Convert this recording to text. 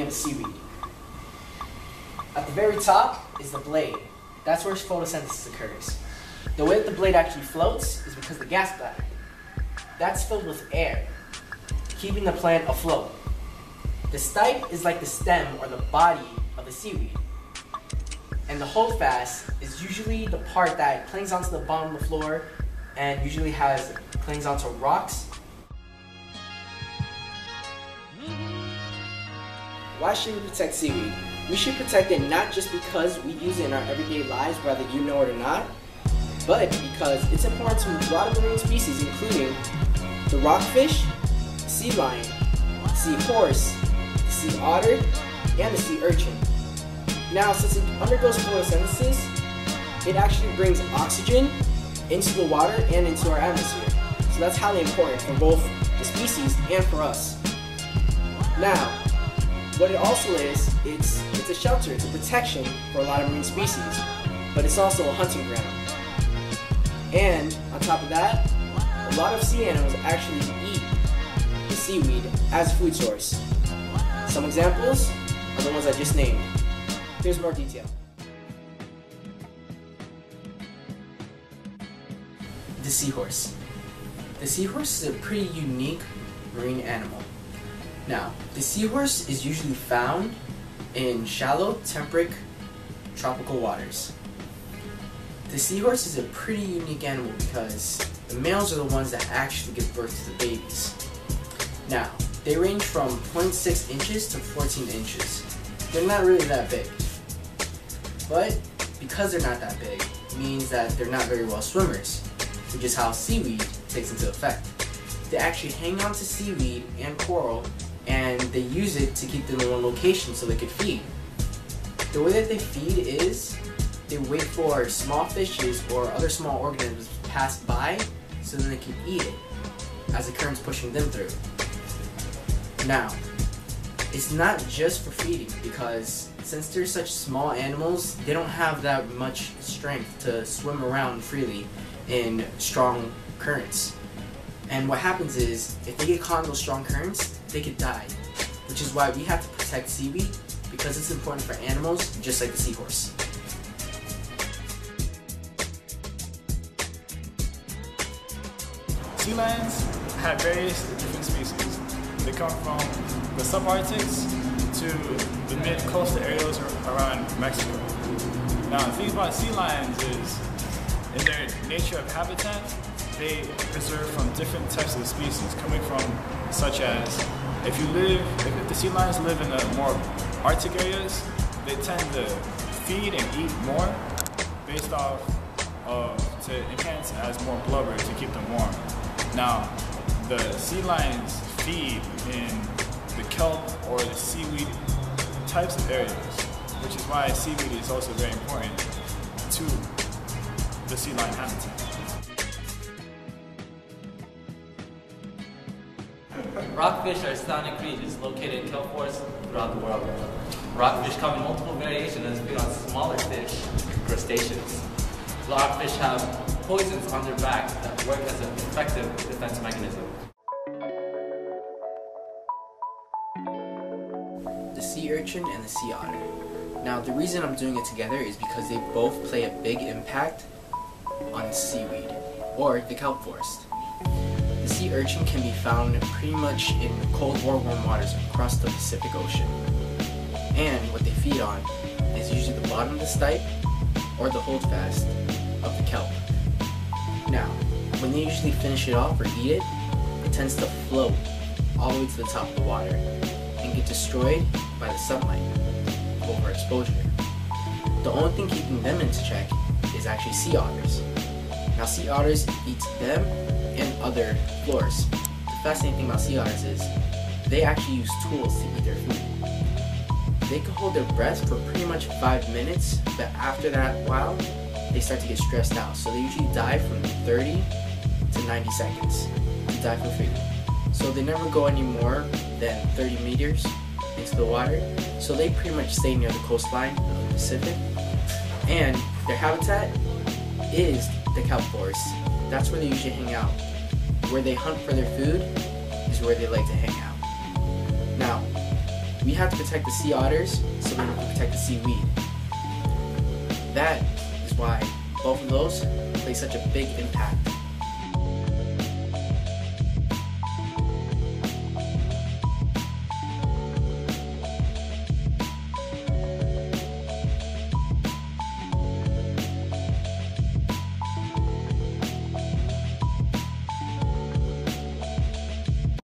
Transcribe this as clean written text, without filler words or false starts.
of the seaweed. At the very top is the blade. That's where photosynthesis occurs. The way that the blade actually floats is because the gas bladder. That's filled with air, keeping the plant afloat. The stipe is like the stem or the body of the seaweed. And the holdfast is usually the part that clings onto the bottom of the floor and usually clings onto rocks. Why should we protect seaweed? We should protect it not just because we use it in our everyday lives, whether you know it or not, but because it's important to a lot of marine species, including the rockfish, the sea lion, the seahorse, the sea otter, and the sea urchin. Now, since it undergoes photosynthesis, it actually brings oxygen into the water and into our atmosphere. So that's highly important for both the species and for us. Now, what it also is, it's a shelter, it's a protection for a lot of marine species, but it's also a hunting ground. And on top of that, a lot of sea animals actually eat the seaweed as a food source. Some examples are the ones I just named. Here's more detail. The seahorse. The seahorse is a pretty unique marine animal. Now, the seahorse is usually found in shallow, temperate, tropical waters. The seahorse is a pretty unique animal because the males are the ones that actually give birth to the babies. Now, they range from 0.6 inches to 14 inches. They're not really that big. But because they're not that big, it means that they're not very well swimmers, which is how seaweed takes into effect. They actually hang on to seaweed and coral, and they use it to keep them in one location so they could feed. The way that they feed is they wait for small fishes or other small organisms to pass by so then they can eat it as the current's pushing them through. Now, it's not just for feeding because since they're such small animals, they don't have that much strength to swim around freely in strong currents. And what happens is, if they get caught in those strong currents, they could die. Which is why we have to protect seaweed, because it's important for animals just like the seahorse. Sea lions have various different species. They come from the subarctics to the mid-coastal areas around Mexico. Now, the thing about sea lions is, in their nature of habitat, they preserve from different types of species, coming from such as, if the sea lions live in the more Arctic areas, they tend to feed and eat more based off to enhance as more blubber to keep them warm. Now, the sea lions feed in the kelp or the seaweed types of areas, which is why seaweed is also very important to the sea lion habitat. Rockfish are sonic creatures located in kelp forests throughout the world. Rockfish come in multiple variations and feed on smaller fish, crustaceans. Rockfish have poisons on their back that work as an effective defense mechanism. The sea urchin and the sea otter. Now, the reason I'm doing it together is because they both play a big impact on seaweed, or the kelp forest. The sea urchin can be found pretty much in cold or warm waters across the Pacific Ocean. And what they feed on is usually the bottom of the stipe or the holdfast of the kelp. Now, when they usually finish it off or eat it, it tends to float all the way to the top of the water and get destroyed by the sunlight overexposure. The only thing keeping them in check is actually sea otters. Now, sea otters eat them and other floors. The fascinating thing about sea otters is they actually use tools to eat their food. They can hold their breath for pretty much 5 minutes, but after that while, they start to get stressed out. So they usually die from 30 to 90 seconds to die from food. So they never go any more than 30 meters into the water. So they pretty much stay near the coastline of the Pacific. And their habitat is the kelp forest. That's where they usually hang out. Where they hunt for their food is where they like to hang out. Now, we have to protect the sea otters so we can protect the seaweed. That is why both of those play such a big impact